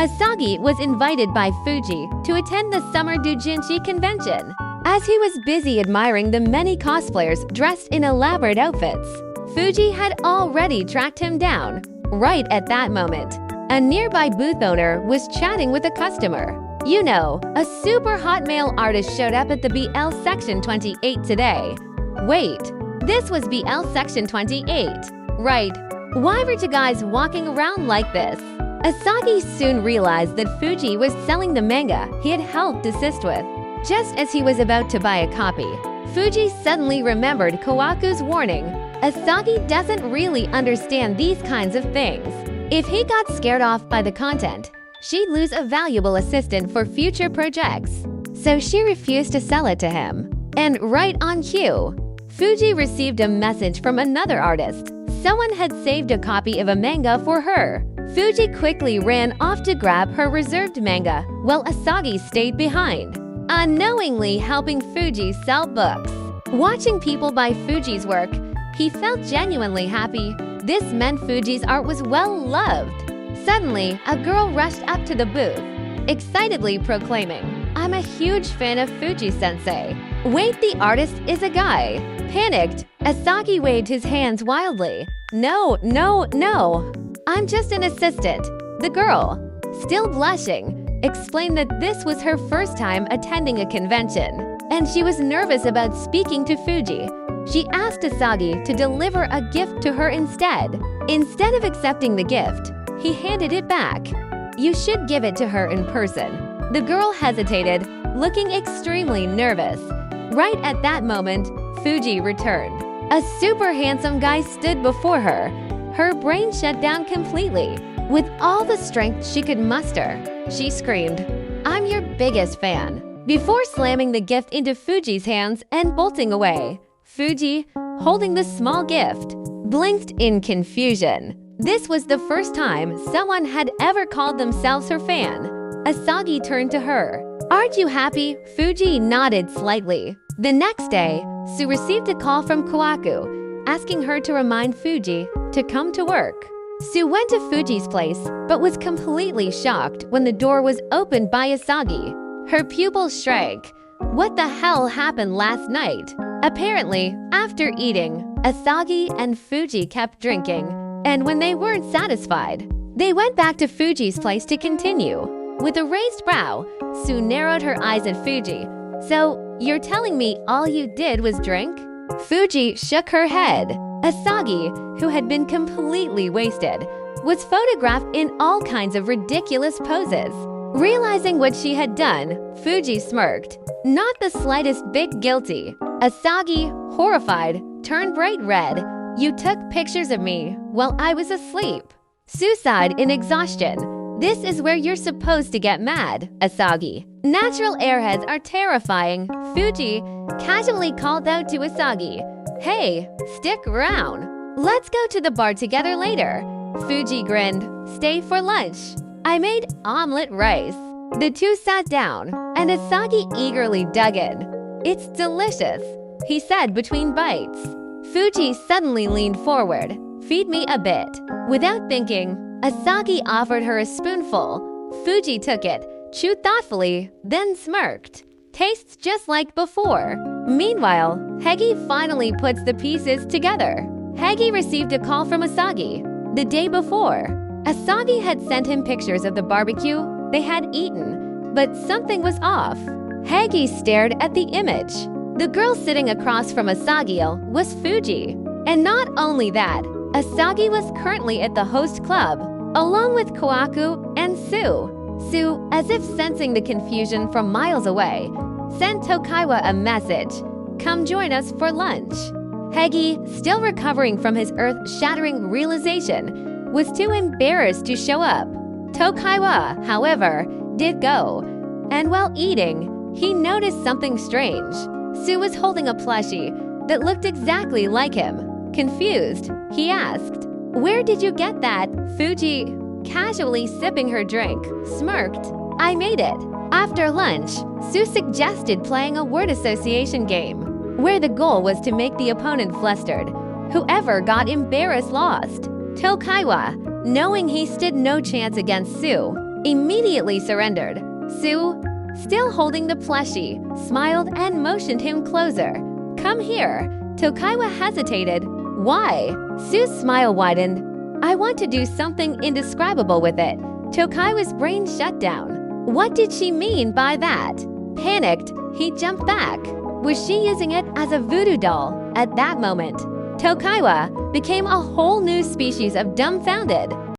Asagi was invited by Fuji to attend the summer doujinshi convention. As he was busy admiring the many cosplayers dressed in elaborate outfits, Fuji had already tracked him down. Right at that moment, a nearby booth owner was chatting with a customer. You know, a super hot male artist showed up at the BL Section 28 today. Wait, this was BL Section 28, right? Why were you guys walking around like this? Asagi soon realized that Fuji was selling the manga he had helped assist with. Just as he was about to buy a copy, Fuji suddenly remembered Kawaku's warning. Asagi doesn't really understand these kinds of things. If he got scared off by the content, she'd lose a valuable assistant for future projects. So she refused to sell it to him. And right on cue, Fuji received a message from another artist. Someone had saved a copy of a manga for her. Fuji quickly ran off to grab her reserved manga, while Asagi stayed behind, unknowingly helping Fuji sell books. Watching people buy Fuji's work, he felt genuinely happy. This meant Fuji's art was well loved. Suddenly, a girl rushed up to the booth, excitedly proclaiming, "I'm a huge fan of Fuji-sensei." Wait, the artist is a guy. Panicked, Asagi waved his hands wildly. No, no, no. I'm just an assistant. The girl, still blushing, explained that this was her first time attending a convention, and she was nervous about speaking to Fuji. She asked Asagi to deliver a gift to her instead. Instead of accepting the gift, he handed it back. You should give it to her in person. The girl hesitated, looking extremely nervous. Right at that moment, Fuji returned. A super handsome guy stood before her. Her brain shut down completely. With all the strength she could muster, she screamed, "I'm your biggest fan," before slamming the gift into Fuji's hands and bolting away. Fuji, holding the small gift, blinked in confusion. This was the first time someone had ever called themselves her fan. Asagi turned to her. "Aren't you happy?" Fuji nodded slightly. The next day, Sue received a call from Kawaku, asking her to remind Fuji to come to work. Sue went to Fuji's place, but was completely shocked when the door was opened by Asagi. Her pupils shrank. What the hell happened last night? Apparently, after eating, Asagi and Fuji kept drinking, and when they weren't satisfied, they went back to Fuji's place to continue. With a raised brow, Sue narrowed her eyes at Fuji. "So, you're telling me all you did was drink?" Fuji shook her head. Asagi, who had been completely wasted, was photographed in all kinds of ridiculous poses. Realizing what she had done, Fuji smirked. Not the slightest bit guilty. Asagi, horrified, turned bright red. "You took pictures of me while I was asleep." Sue sighed in exhaustion. "This is where you're supposed to get mad, Asagi. Natural airheads are terrifying." Fuji casually called out to Asagi, "Hey, stick around. Let's go to the bar together later." Fuji grinned. "Stay for lunch. I made omelet rice." The two sat down, and Asagi eagerly dug in. "It's delicious," he said between bites. Fuji suddenly leaned forward. "Feed me a bit." Without thinking, Asagi offered her a spoonful. Fuji took it, chewed thoughtfully, then smirked. "Tastes just like before." Meanwhile, Hegi finally puts the pieces together. Hegi received a call from Asagi the day before. Asagi had sent him pictures of the barbecue they had eaten, but something was off. Hegi stared at the image. The girl sitting across from Asagi was Fuji. And not only that, Asagi was currently at the host club, along with Kawaku and Sue. Sue, as if sensing the confusion from miles away, sent Tokaiwa a message. "Come join us for lunch." Hegi, still recovering from his earth-shattering realization, was too embarrassed to show up. Tokaiwa, however, did go, and while eating, he noticed something strange. Sue was holding a plushie that looked exactly like him. Confused, he asked, "Where did you get that?" Fuji, casually sipping her drink, smirked. "I made it." After lunch, Sue suggested playing a word association game, where the goal was to make the opponent flustered. Whoever got embarrassed lost. Tokaiwa, knowing he stood no chance against Sue, immediately surrendered. Sue, still holding the plushie, smiled and motioned him closer. "Come here." Tokaiwa hesitated. "Why?" Sue's smile widened. "I want to do something indescribable with it." Tokaiwa's brain shut down. What did she mean by that? Panicked, he jumped back. Was she using it as a voodoo doll? At that moment, Tokaiwa became a whole new species of dumbfounded.